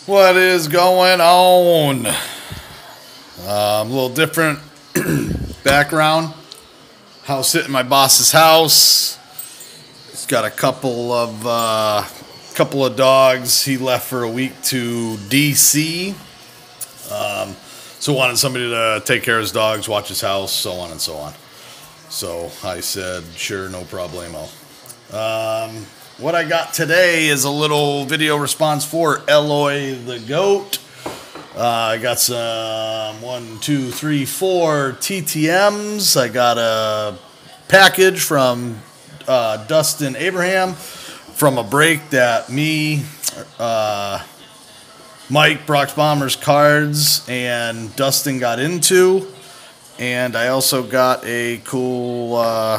What is going on? A little different background. House sitting in my boss's house. He's got a couple of dogs. He left for a week to DC. So wanted somebody to take care of his dogs, watch his house, so on and so on. So I said, sure, no problemo. What I got today is a little video response for Eloy the goat. I got some 4 TTMs. I got a package from Dustin Abraham from a break that me, Mike, Brock's Bombers Cards, and Dustin got into. And I also got a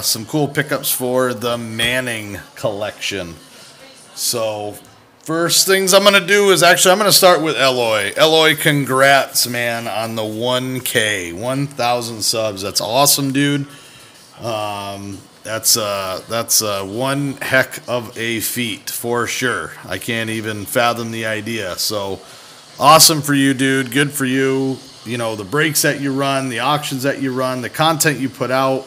some cool pickups for the Manning collection. So first things I'm going to do is I'm going to start with Eloy. Eloy, congrats, man, on the 1K, 1,000 subs. That's awesome, dude. That's one heck of a feat for sure. I can't even fathom the idea. So awesome for you, dude. Good for you. You know, the breaks that you run, the auctions that you run, the content you put out.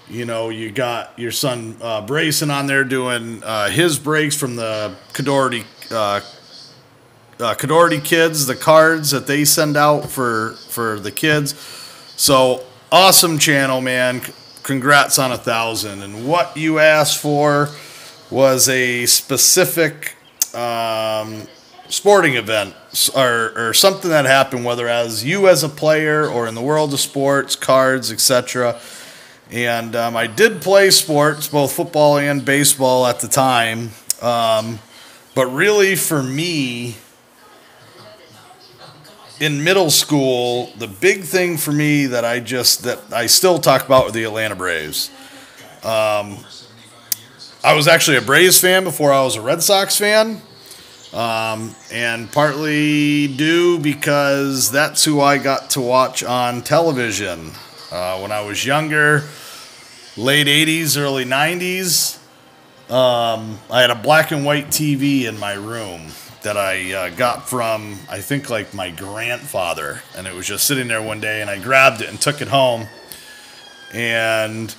You know, you got your son Brayson on there doing his breaks from the Cadority kids, the cards that they send out for the kids. So awesome channel, man. Congrats on 1,000. And what you asked for was a specific sporting event or something that happened, whether as you as a player or in the world of sports, cards, etc. And I did play sports, both football and baseball at the time. But really for me, in middle school, the big thing for me that I still talk about with the Atlanta Braves. I was actually a Braves fan before I was a Red Sox fan. And partly due because that's who I got to watch on television when I was younger, late 80s, early 90s. I had a black and white TV in my room that I got from, I think, like my grandfather, and it was just sitting there one day, and I grabbed it and took it home, and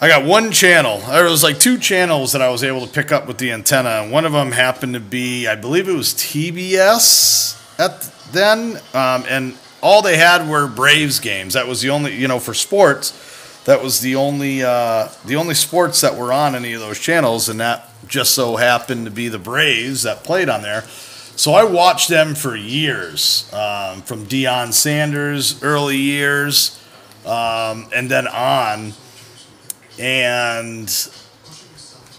I got one channel. There was like 2 channels that I was able to pick up with the antenna, and one of them happened to be, I believe it was TBS then, and all they had were Braves games. That was the only, you know, for sports, that was the only sports that were on any of those channels, and that just so happened to be the Braves that played on there. So I watched them for years, from Deion Sanders' early years, and then on. And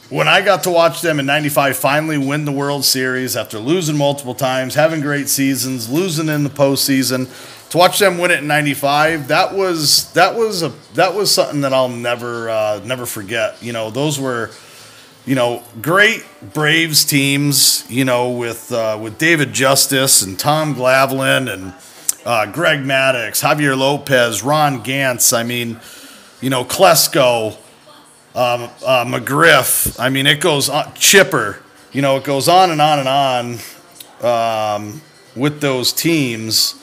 when I got to watch them in '95 finally win the World Series after losing multiple times, having great seasons, losing in the postseason, to watch them win it in '95, that was something that I'll never forget. You know, those were, you know, great Braves teams. You know, with David Justice and Tom Glavine and Greg Maddux, Javier Lopez, Ron Gantz. I mean, you know, Klesko, McGriff. I mean, it goes on. Chipper. You know, it goes on and on and on with those teams.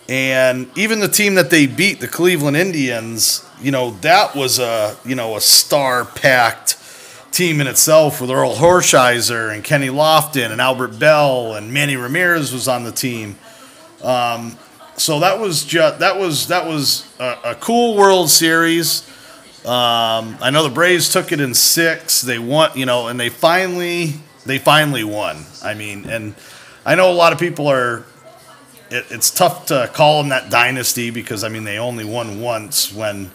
And even the team that they beat, the Cleveland Indians, you know, that was a star-packed team in itself with Earl Horshiser and Kenny Lofton and Albert Bell, and Manny Ramirez was on the team. So that was a cool World Series. I know the Braves took it in 6. They won, you know, and they finally won. I mean, and I know a lot of people are. It's tough to call them that dynasty because I mean they only won once when,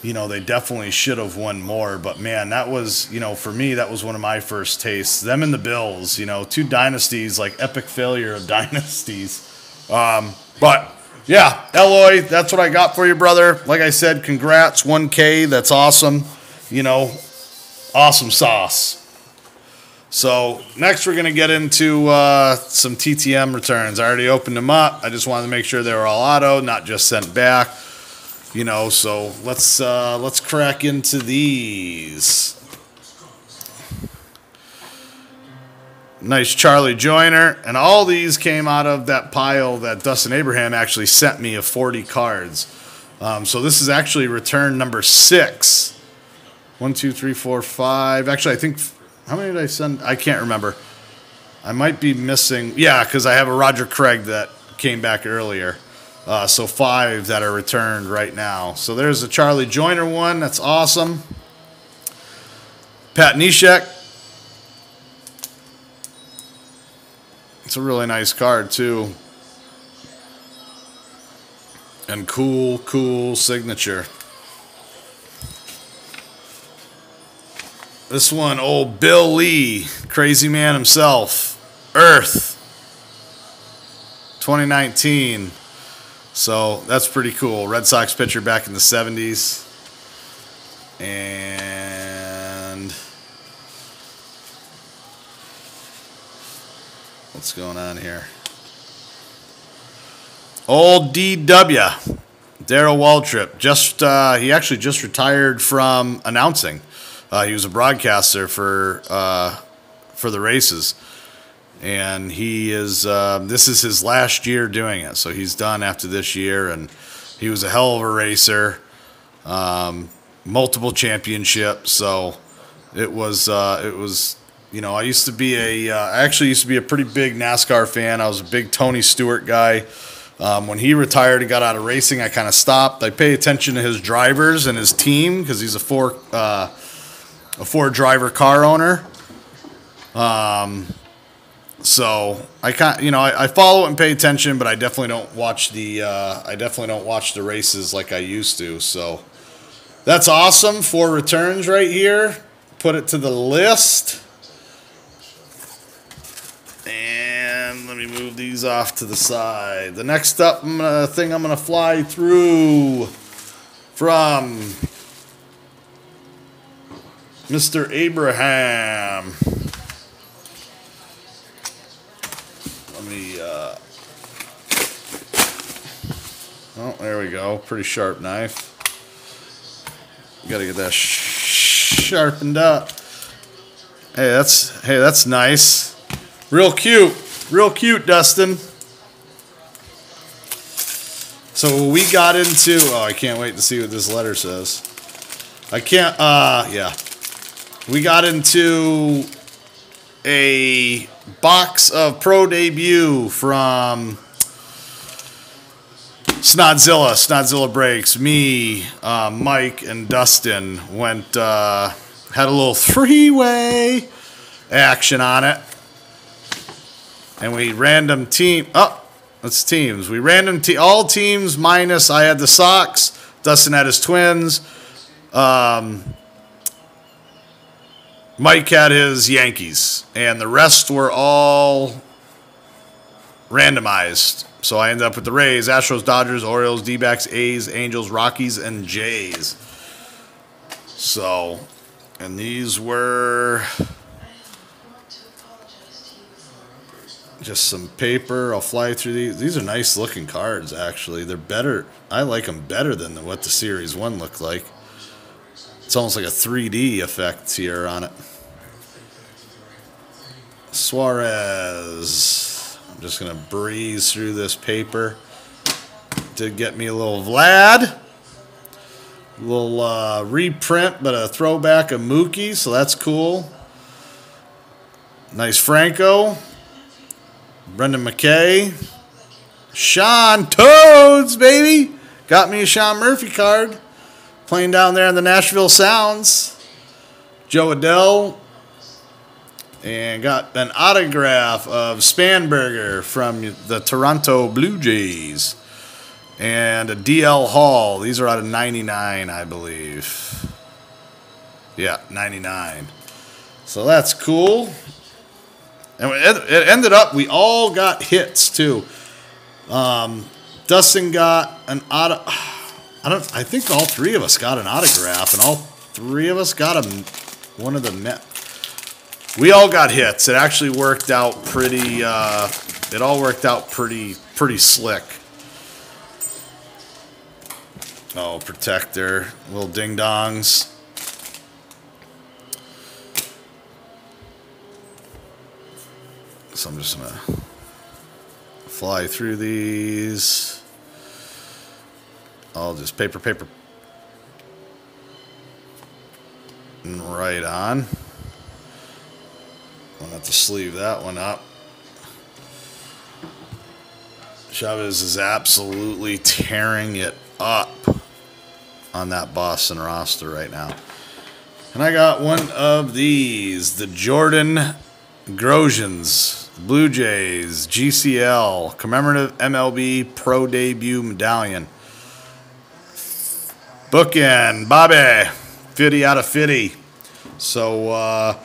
you know, they definitely should have won more. But man, that was, you know, for me that was one of my first tastes. Them and the Bills, you know, 2 dynasties, like epic failure of dynasties. But yeah, Eloy, that's what I got for you, brother. Like I said, congrats, 1K. That's awesome. You know, awesome sauce. So next we're going to get into some TTM returns. I already opened them up. I just wanted to make sure they were all auto, not just sent back. You know, so let's crack into these. Nice Charlie Joyner. And all these came out of that pile that Dustin Abraham actually sent me of 40 cards. So this is actually return number 6. 1, 2, 3, 4, 5. Actually, I think, how many did I send? I can't remember. I might be missing. Yeah, because I have a Roger Craig that came back earlier. So 5 that are returned right now. So there's a Charlie Joyner one. That's awesome. Pat Neshek. It's a really nice card, too. And cool signature. This one, old Bill Lee, crazy man himself. Earth. 2019. So that's pretty cool. Red Sox pitcher back in the 70s. And what's going on here? Old DW, Darryl Waltrip. He actually just retired from announcing. He was a broadcaster for the races. And he is, this is his last year doing it. So he's done after this year, and he was a hell of a racer, multiple championships. So it was, you know, I actually used to be a pretty big NASCAR fan. I was a big Tony Stewart guy. When he retired and got out of racing, I kind of stopped. I pay attention to his drivers and his team because he's a four driver car owner. So I follow it and pay attention, but I definitely don't watch the races like I used to. So that's awesome. 4 returns right here. Put it to the list. And let me move these off to the side. The next up thing I'm gonna fly through from Mr. Abraham. Oh, there we go. Pretty sharp knife. Got to get that sharpened up. Hey, that's nice. Real cute, Dustin. So we got into. Oh, I can't wait to see what this letter says. Yeah. We got into a box of Pro Debut from Snodzilla Breaks. Me, Mike, and Dustin had a little 3-way action on it. And we random team. Oh, that's teams. We random all teams minus. I had the Sox. Dustin had his Twins. Mike had his Yankees, and the rest were all randomized. So I ended up with the Rays, Astros, Dodgers, Orioles, D-backs, A's, Angels, Rockies, and Jays. So, and these were just some paper. I'll fly through these. These are nice looking cards, actually. They're better. I like them better than what the Series 1 looked like. It's almost like a 3D effect here on it. Suarez. I'm just going to breeze through this paper. Did get me a little Vlad. A little reprint, but a throwback of Mookie, so that's cool. Nice Franco. Brendan McKay. Sean Toads, baby. Got me a Sean Murphy card. Playing down there in the Nashville Sounds. Joe Adell. And got an autograph of Spanberger from the Toronto Blue Jays. And a DL Hall. These are out of 99, I believe. Yeah, 99. So that's cool. And it ended up, we all got hits, too. Dustin got an auto. I think all 3 of us got an autograph, and all 3 of us got one of the net. We all got hits. It actually worked out pretty. It all worked out pretty slick. Oh, protector, little ding dongs. So I'm just going to fly through these. I'll just paper. And right on. I'm going to have to sleeve that one up. Chavez is absolutely tearing it up on that Boston roster right now. And I got one of these, the Jordan Grosjeans, Blue Jays, GCL, commemorative MLB Pro Debut Medallion. Bookend, Bobby, 50 out of 50. So,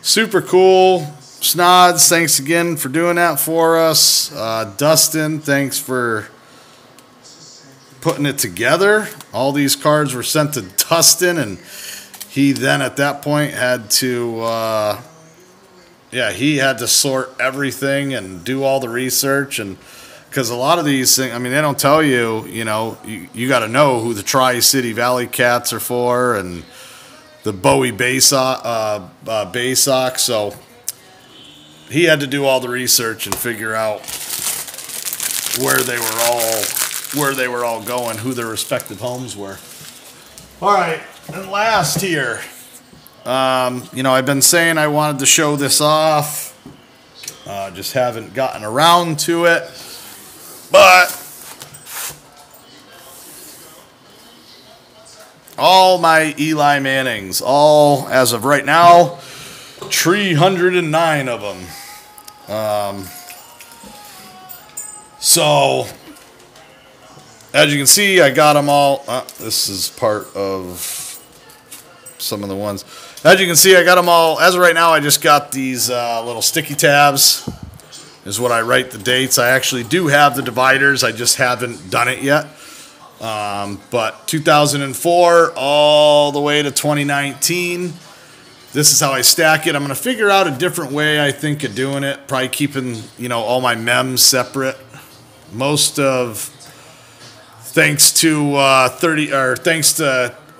super cool. Snods, thanks again for doing that for us. Dustin, thanks for putting it together. All these cards were sent to Dustin, and he then at that point had to, he had to sort everything and do all the research. And because a lot of these things, I mean, they don't tell you, you got to know who the Tri-City Valley Cats are for and the Bowie Baysock. So he had to do all the research and figure out where they were all going, who their respective homes were. All right, and last here, I've been saying I wanted to show this off, just haven't gotten around to it, but all my Eli Mannings, all as of right now, 309 of them. So, as you can see, I got them all. This is part of some of the ones. As you can see, I got them all. As of right now, I just got these little sticky tabs. Is what I write the dates. I actually do have the dividers. I just haven't done it yet. But 2004 all the way to 2019. This is how I stack it. I'm going to figure out a different way, I think, of doing it. Probably keeping, all my mems separate. Thanks to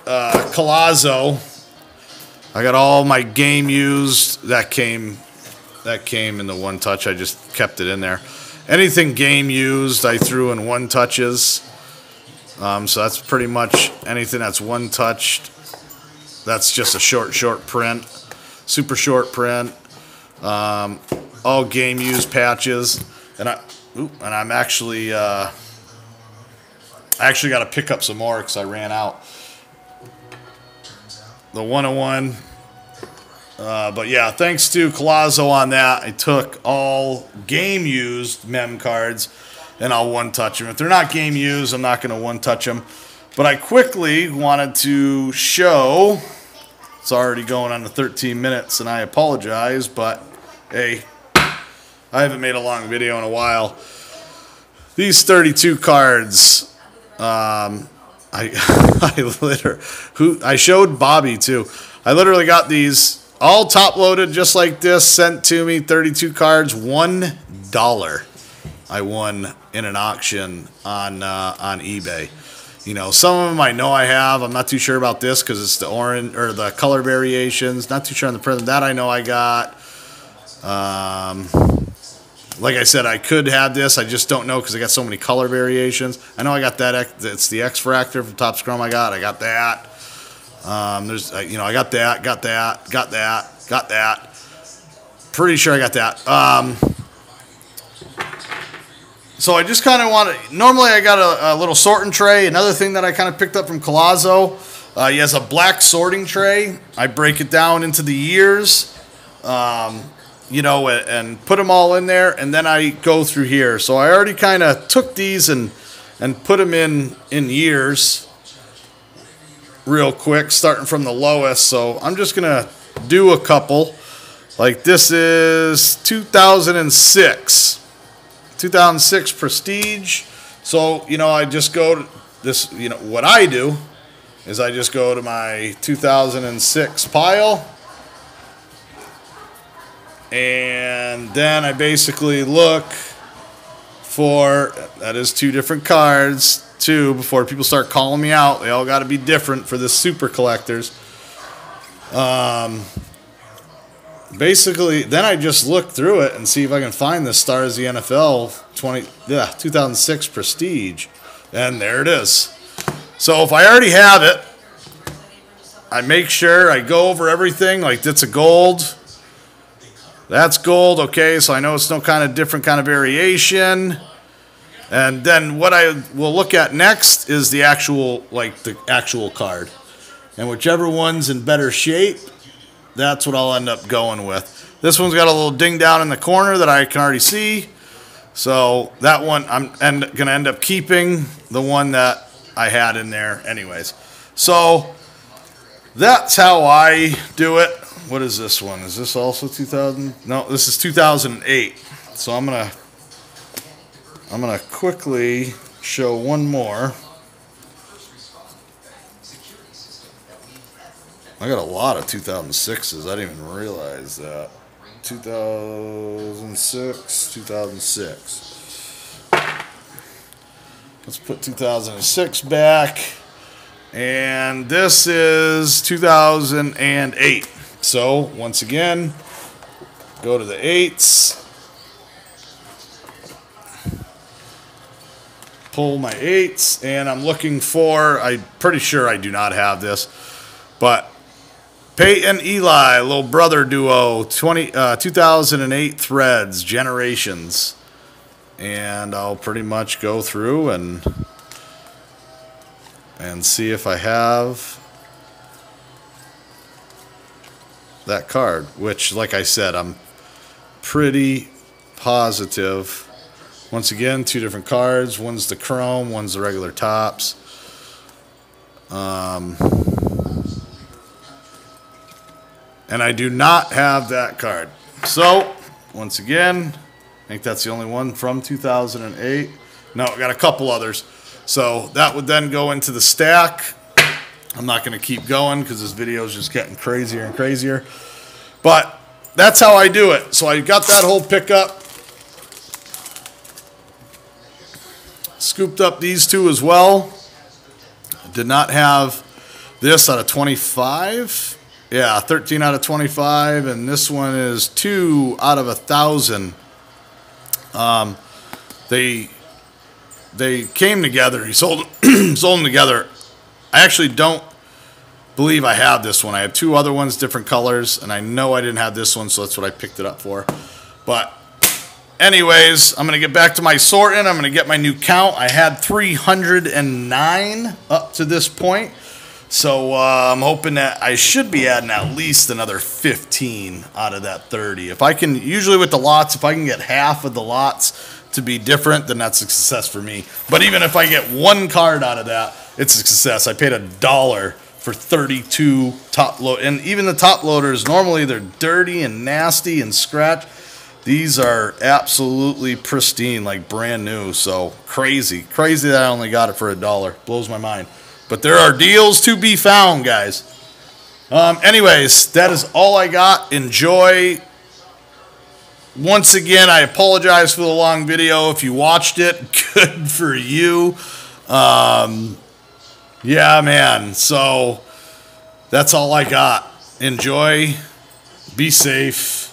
Colazzo, I got all my game used. That came in the one touch. I just kept it in there. Anything game used, I threw in one touches. So that's pretty much anything that's one touched. That's just a short print, super short print. All game used patches, and I'm actually I actually got to pick up some more because I ran out. The 101. But yeah, thanks to Colazzo on that, I took all game used mem cards and I'll one touch them. If they're not game used, I'm not going to one touch them. But I quickly wanted to show, it's already going on to 13 minutes, and I apologize, but hey, I haven't made a long video in a while. These 32 cards, I showed Bobby too. I literally got these all top loaded just like this, sent to me, 32 cards, $1. I won in an auction on eBay. Some of them I know I have. I'm not too sure about this because it's the orange or the color variations. Not too sure on the print. That I know I got. Like I said, I could have this. I just don't know because I got so many color variations. I know I got that. It's the X Fractor from Top Scrum. I got that. I got that. Pretty sure I got that. So I just kind of want to, normally I got a little sorting tray. Another thing that I kind of picked up from Colazzo, he has a black sorting tray. I break it down into the years, and put them all in there, and then I go through here. So I already kind of took these and put them in years real quick, starting from the lowest. So I'm just going to do a couple. Like this is 2006 Prestige. So, I just go to this, what I do is I just go to my 2006 pile, and then I basically look for, that is two different cards, before people start calling me out. They all got to be different for the super collectors. basically, then I just look through it and see if I can find the Stars of the NFL 2006 Prestige. And there it is. So if I already have it, I make sure I go over everything. Like, that's a gold. That's gold. Okay, so I know it's no kind of different kind of variation. And then what I will look at next is the actual card. And whichever one's in better shape, that's what I'll end up going with. This one's got a little ding down in the corner that I can already see. So that one, I'm going to end up keeping the one that I had in there anyways. So that's how I do it. What is this one? Is this also 2000? No, this is 2008. So I'm gonna quickly show one more. I got a lot of 2006s. I didn't even realize that. 2006, 2006. Let's put 2006 back. And this is 2008. So, once again, go to the 8s. Pull my 8s, and I'm looking for, I'm pretty sure I do not have this, but Peyton Eli, little brother duo, 2008 Threads, Generations. And I'll pretty much go through and see if I have that card, which, like I said, I'm pretty positive. Once again, two different cards. One's the chrome, one's the regular tops. And I do not have that card. So, once again, I think that's the only one from 2008. No, I got a couple others. So that would then go into the stack. I'm not going to keep going because this video is just getting crazier and crazier. But that's how I do it. So I got that whole pickup. Scooped up these two as well. Did not have this out of 25. Yeah, 13 out of 25. And this one is 2 out of 1,000. They came together. He sold them together. I actually don't believe I have this one. I have two other ones, different colors, and I know I didn't have this one, so that's what I picked it up for. But anyways, I'm going to get back to my sorting. I'm going to get my new count. I had 309 up to this point. So I'm hoping that I should be adding at least another 15 out of that 30. If I can, usually with the lots, if I can get half of the lots to be different, then that's a success for me. But even if I get one card out of that, it's a success. I paid $1 for 32 top load, and even the top loaders, normally they're dirty and nasty and scratched. These are absolutely pristine, like brand new. So crazy that I only got it for $1. Blows my mind. But there are deals to be found, guys. Anyways, that is all I got. Enjoy. Once again, I apologize for the long video. If you watched it, good for you. Yeah, man. So that's all I got. Enjoy. Be safe.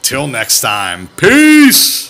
Till next time. Peace.